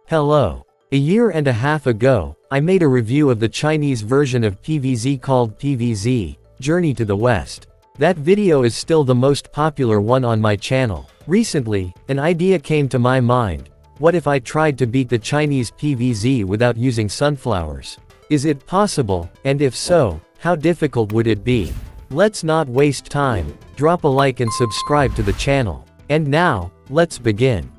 Hello. A year and a half ago, I made a review of the Chinese version of PvZ called PvZ, Journey to the West. That video is still the most popular one on my channel. Recently, an idea came to my mind. What if I tried to beat the Chinese PvZ without using sunflowers? Is it possible, and if so, how difficult would it be? Let's not waste time, drop a like and subscribe to the channel. And now, let's begin.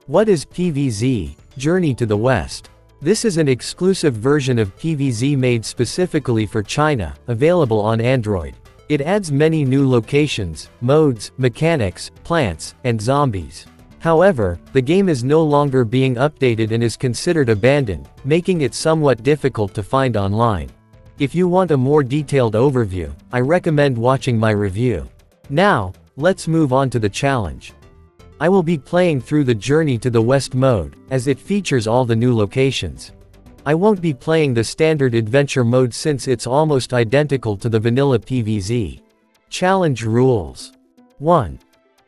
What is PvZ, Journey to the West? This is an exclusive version of PvZ made specifically for China, available on Android. It adds many new locations, modes, mechanics, plants, and zombies. However, the game is no longer being updated and is considered abandoned, making it somewhat difficult to find online. If you want a more detailed overview, I recommend watching my review. Now, let's move on to the challenge. I will be playing through the Journey to the West mode, as it features all the new locations. I won't be playing the standard adventure mode since it's almost identical to the vanilla PvZ. Challenge rules. 1.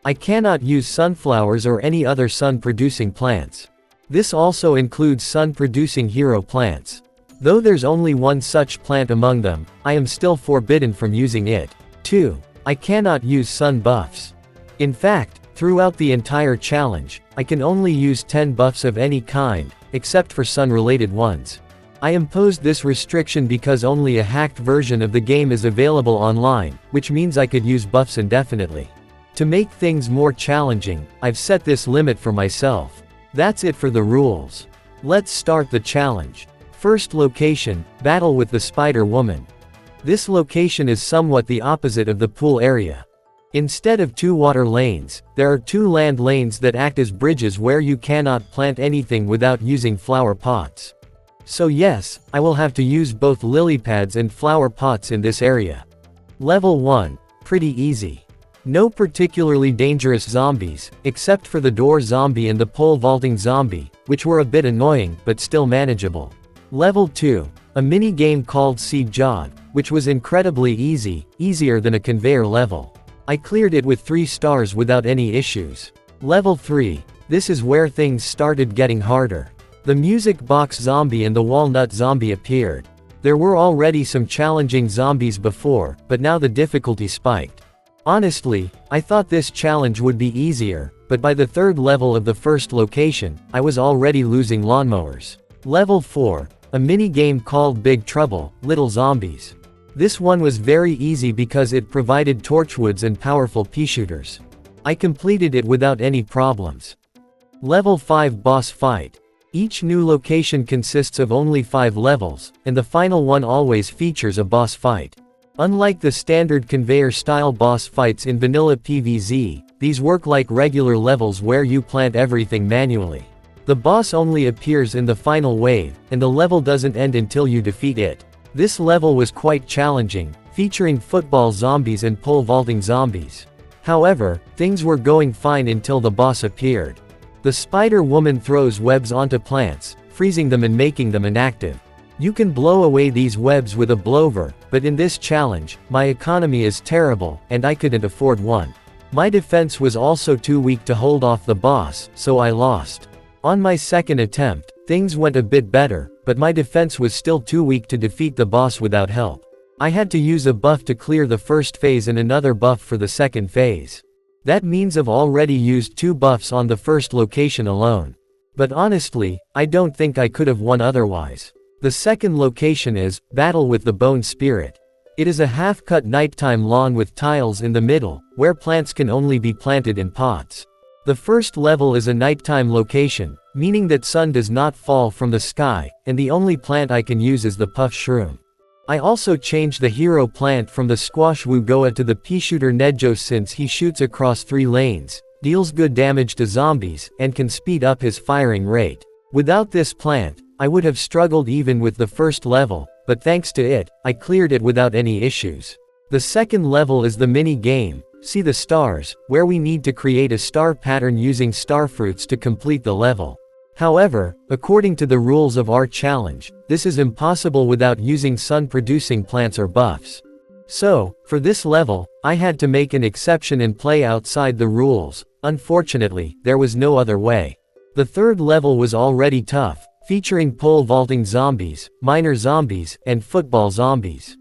I cannot use sunflowers or any other sun-producing plants. This also includes sun-producing hero plants. Though there's only one such plant among them, I am still forbidden from using it. 2. I cannot use sun buffs. In fact, throughout the entire challenge, I can only use 10 buffs of any kind, except for sun-related ones. I imposed this restriction because only a hacked version of the game is available online, which means I could use buffs indefinitely. To make things more challenging, I've set this limit for myself. That's it for the rules. Let's start the challenge. First location, battle with the Spider Woman. This location is somewhat the opposite of the pool area. Instead of 2 water lanes, there are 2 land lanes that act as bridges where you cannot plant anything without using flower pots. So yes, I will have to use both lily pads and flower pots in this area. Level 1, pretty easy. No particularly dangerous zombies, except for the door zombie and the pole vaulting zombie, which were a bit annoying, but still manageable. Level 2, a mini game called Seed Jog, which was incredibly easy, easier than a conveyor level. I cleared it with 3 stars without any issues. Level 3, this is where things started getting harder. The music box zombie and the walnut zombie appeared. There were already some challenging zombies before, but now the difficulty spiked. Honestly, I thought this challenge would be easier, but by the 3rd level of the first location, I was already losing lawnmowers. Level 4, a mini game called Big Trouble, Little Zombies. This one was very easy because it provided torchwoods and powerful pea shooters. I completed it without any problems. Level 5 Boss Fight. Each new location consists of only 5 levels, and the final one always features a boss fight. Unlike the standard conveyor-style boss fights in vanilla PvZ, these work like regular levels where you plant everything manually. The boss only appears in the final wave, and the level doesn't end until you defeat it. This level was quite challenging, featuring football zombies and pole vaulting zombies. However, things were going fine until the boss appeared. The Spider Woman throws webs onto plants, freezing them and making them inactive. You can blow away these webs with a blower, but in this challenge, my economy is terrible, and I couldn't afford one. My defense was also too weak to hold off the boss, so I lost. On my 2nd attempt, things went a bit better, but my defense was still too weak to defeat the boss without help. I had to use a buff to clear the first phase and another buff for the 2nd phase. That means I've already used 2 buffs on the first location alone. But honestly, I don't think I could have won otherwise. The 2nd location is Battle with the Bone Spirit. It is a half-cut nighttime lawn with tiles in the middle, where plants can only be planted in pots. The first level is a nighttime location, meaning that sun does not fall from the sky, and the only plant I can use is the puff shroom. I also changed the hero plant from the squash wugoa to the pea shooter Nejo since he shoots across 3 lanes, deals good damage to zombies, and can speed up his firing rate. Without this plant, I would have struggled even with the first level, but thanks to it, I cleared it without any issues. The 2nd level is the mini game, See the Stars, where we need to create a star pattern using starfruits to complete the level. However, according to the rules of our challenge, this is impossible without using sun-producing plants or buffs. So, for this level, I had to make an exception and play outside the rules. Unfortunately, there was no other way. The third level was already tough, featuring pole vaulting zombies, miner zombies, and football zombies.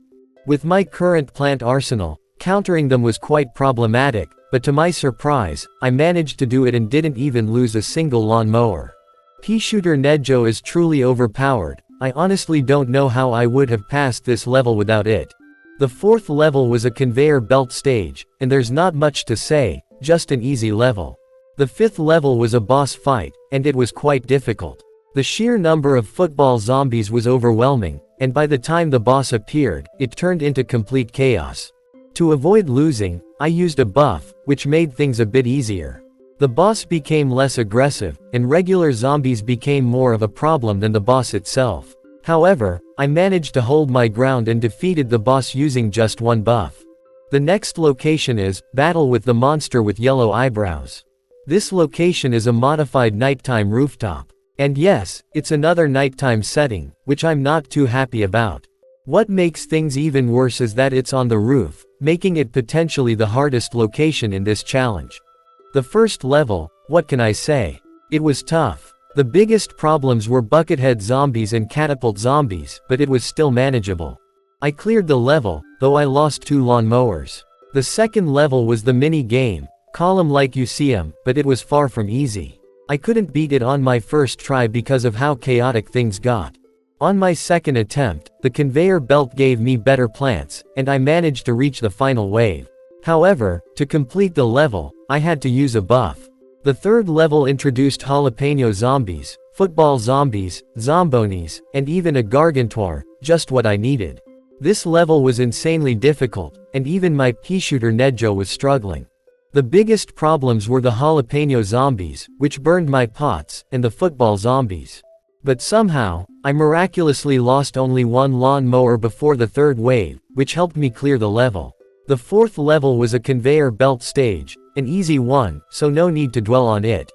With my current plant arsenal, countering them was quite problematic, but to my surprise, I managed to do it and didn't even lose a single lawnmower. Pea-shooter Nejo is truly overpowered. I honestly don't know how I would have passed this level without it. The fourth level was a conveyor belt stage, and there's not much to say, just an easy level. The fifth level was a boss fight, and it was quite difficult. The sheer number of football zombies was overwhelming, and by the time the boss appeared, it turned into complete chaos. To avoid losing, I used a buff, which made things a bit easier. The boss became less aggressive, and regular zombies became more of a problem than the boss itself. However, I managed to hold my ground and defeated the boss using just one buff. The next location is Battle with the Monster with Yellow Eyebrows. This location is a modified nighttime rooftop. And yes, it's another nighttime setting, which I'm not too happy about. What makes things even worse is that it's on the roof, making it potentially the hardest location in this challenge. The first level, what can I say? It was tough. The biggest problems were buckethead zombies and catapult zombies, but it was still manageable. I cleared the level, though I lost 2 lawnmowers. The second level was the mini-game, column like Useum, but it was far from easy. I couldn't beat it on my first try because of how chaotic things got. On my second attempt, the conveyor belt gave me better plants, and I managed to reach the final wave. However, to complete the level, I had to use a buff. The third level introduced jalapeno zombies, football zombies, zombonis, and even a gargantuar, just what I needed. This level was insanely difficult, and even my pea-shooter Nejo was struggling. The biggest problems were the jalapeno zombies, which burned my pots, and the football zombies. But somehow, I miraculously lost only 1 lawnmower before the third wave, which helped me clear the level. The fourth level was a conveyor belt stage, an easy one, so no need to dwell on it.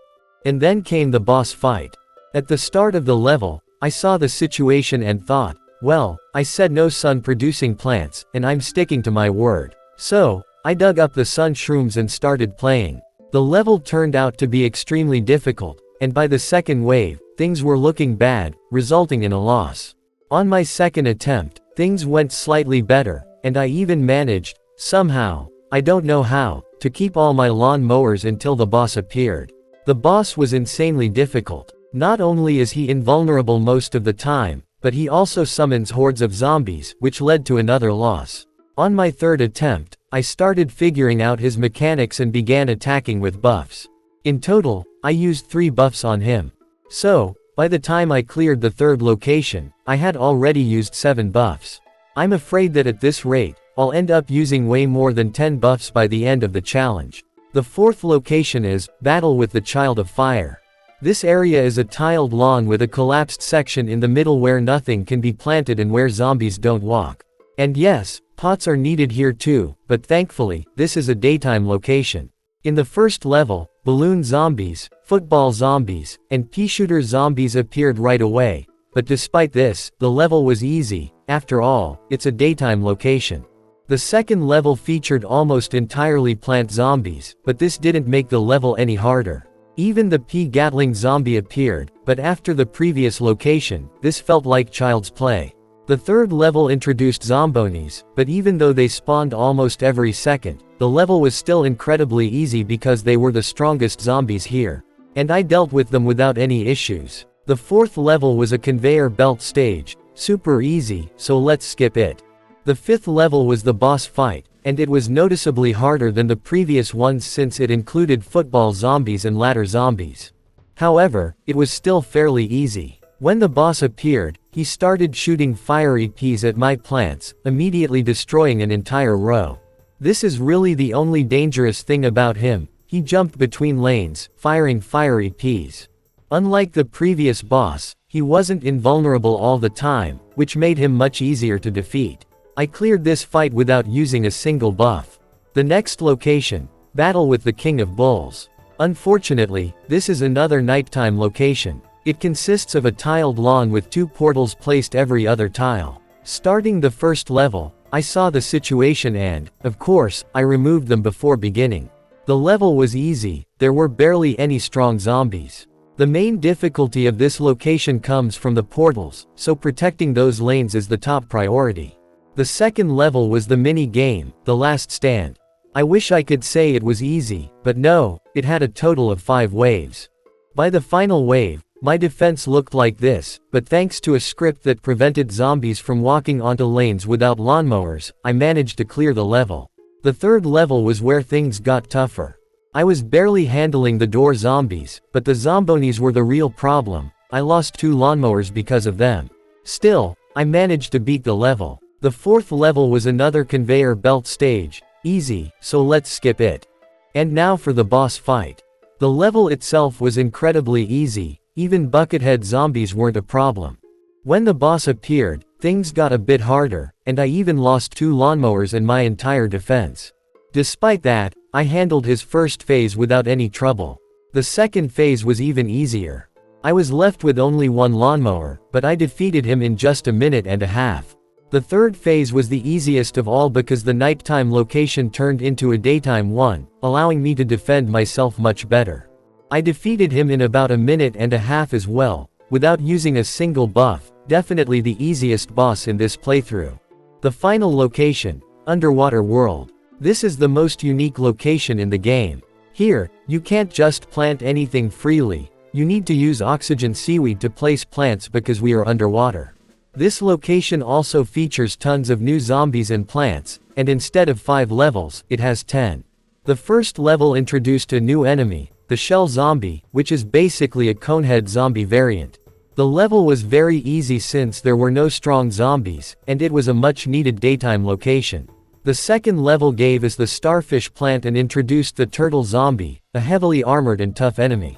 And then came the boss fight. At the start of the level, I saw the situation and thought, well, I said no sun-producing plants, and I'm sticking to my word. So, I dug up the sun shrooms and started playing. The level turned out to be extremely difficult, and by the second wave, things were looking bad, resulting in a loss. On my second attempt, things went slightly better, and I even managed, somehow, I don't know how, to keep all my lawn mowers until the boss appeared. The boss was insanely difficult. Not only is he invulnerable most of the time, but he also summons hordes of zombies, which led to another loss. On my third attempt, I started figuring out his mechanics and began attacking with buffs. In total, I used 3 buffs on him. So, by the time I cleared the third location, I had already used 7 buffs. I'm afraid that at this rate, I'll end up using way more than 10 buffs by the end of the challenge. The fourth location is Battle with the Child of Fire. This area is a tiled lawn with a collapsed section in the middle where nothing can be planted and where zombies don't walk. And yes, pots are needed here too, but thankfully, this is a daytime location. In the first level, balloon zombies, football zombies, and pea-shooter zombies appeared right away. But despite this, the level was easy. After all, it's a daytime location. The second level featured almost entirely plant zombies, but this didn't make the level any harder. Even the pea-gatling zombie appeared, but after the previous location, this felt like child's play. The third level introduced zombonis, but even though they spawned almost every second, the level was still incredibly easy because they were the strongest zombies here. And I dealt with them without any issues. The fourth level was a conveyor belt stage, super easy, so let's skip it. The fifth level was the boss fight, and it was noticeably harder than the previous ones since it included football zombies and ladder zombies. However, it was still fairly easy. When the boss appeared, he started shooting fiery peas at my plants, immediately destroying an entire row. This is really the only dangerous thing about him. He jumped between lanes, firing fiery peas. Unlike the previous boss, he wasn't invulnerable all the time, which made him much easier to defeat. I cleared this fight without using a single buff. The next location, Battle with the King of Bulls. Unfortunately, this is another nighttime location. It consists of a tiled lawn with 2 portals placed every other tile. Starting the first level, I saw the situation and, of course, I removed them before beginning. The level was easy, there were barely any strong zombies. The main difficulty of this location comes from the portals, so protecting those lanes is the top priority. The second level was the mini-game, The Last Stand. I wish I could say it was easy, but no, it had a total of 5 waves. By the final wave, my defense looked like this, but thanks to a script that prevented zombies from walking onto lanes without lawnmowers, I managed to clear the level. The third level was where things got tougher. I was barely handling the door zombies, but the zombonis were the real problem. I lost 2 lawnmowers because of them. Still, I managed to beat the level. The fourth level was another conveyor belt stage, easy, so let's skip it. And now for the boss fight. The level itself was incredibly easy, even buckethead zombies weren't a problem. When the boss appeared, things got a bit harder, and I even lost 2 lawnmowers and my entire defense. Despite that, I handled his first phase without any trouble. The second phase was even easier. I was left with only 1 lawnmower, but I defeated him in just a minute and a half. The third phase was the easiest of all because the nighttime location turned into a daytime one, allowing me to defend myself much better. I defeated him in about a minute and a half as well, without using a single buff, definitely the easiest boss in this playthrough. The final location, Underwater World. This is the most unique location in the game. Here, you can't just plant anything freely, you need to use oxygen seaweed to place plants because we are underwater. This location also features tons of new zombies and plants, and instead of 5 levels, it has 10. The first level introduced a new enemy, the shell zombie, which is basically a conehead zombie variant. The level was very easy since there were no strong zombies, and it was a much needed daytime location. The second level gave us the starfish plant and introduced the turtle zombie, a heavily armored and tough enemy.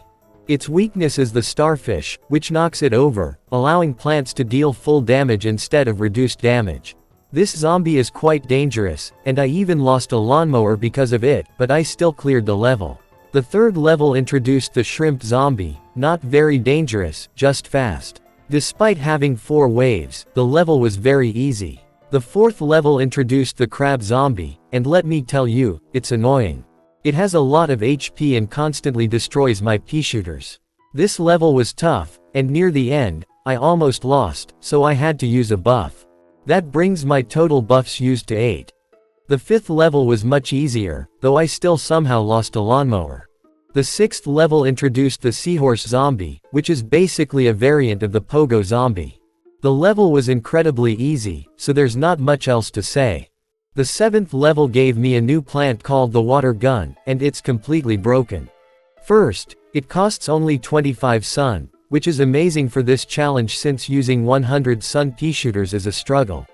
Its weakness is the starfish, which knocks it over, allowing plants to deal full damage instead of reduced damage. This zombie is quite dangerous, and I even lost a lawnmower because of it, but I still cleared the level. The third level introduced the shrimp zombie, not very dangerous, just fast. Despite having 4 waves, the level was very easy. The fourth level introduced the crab zombie, and let me tell you, it's annoying. It has a lot of HP and constantly destroys my pea shooters. This level was tough, and near the end, I almost lost, so I had to use a buff. That brings my total buffs used to 8. The fifth level was much easier, though I still somehow lost a lawnmower. The sixth level introduced the seahorse zombie, which is basically a variant of the pogo zombie. The level was incredibly easy, so there's not much else to say. The seventh level gave me a new plant called the water gun, and it's completely broken. First, it costs only 25 sun, which is amazing for this challenge since using 100 sun pea shooters is a struggle.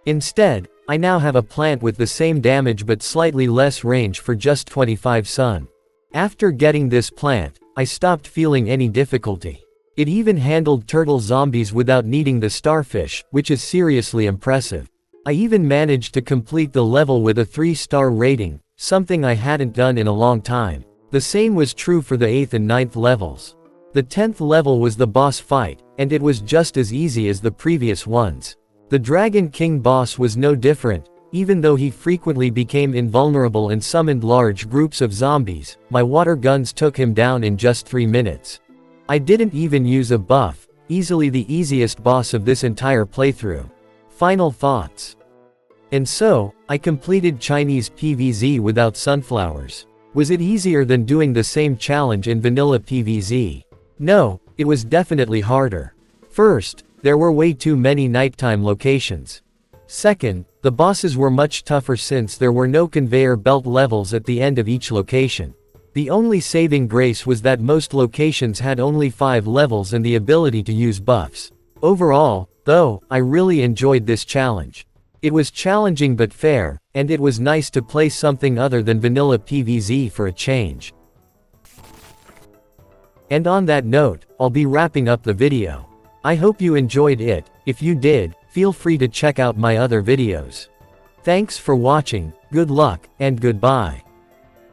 Instead, I now have a plant with the same damage but slightly less range for just 25 sun. After getting this plant, I stopped feeling any difficulty. It even handled turtle zombies without needing the starfish, which is seriously impressive. I even managed to complete the level with a 3-star rating, something I hadn't done in a long time. The same was true for the 8th and 9th levels. The 10th level was the boss fight, and it was just as easy as the previous ones. The Dragon King boss was no different, even though he frequently became invulnerable and summoned large groups of zombies. My water guns took him down in just 3 minutes. I didn't even use a buff, easily the easiest boss of this entire playthrough. Final thoughts. And so, I completed Chinese PvZ without sunflowers. Was it easier than doing the same challenge in vanilla PvZ? No, it was definitely harder. First, there were way too many nighttime locations. Second, the bosses were much tougher since there were no conveyor belt levels at the end of each location. The only saving grace was that most locations had only 5 levels and the ability to use buffs. Overall, though, I really enjoyed this challenge. It was challenging but fair, and it was nice to play something other than vanilla PvZ for a change. And on that note, I'll be wrapping up the video. I hope you enjoyed it. If you did, feel free to check out my other videos. Thanks for watching, good luck, and goodbye.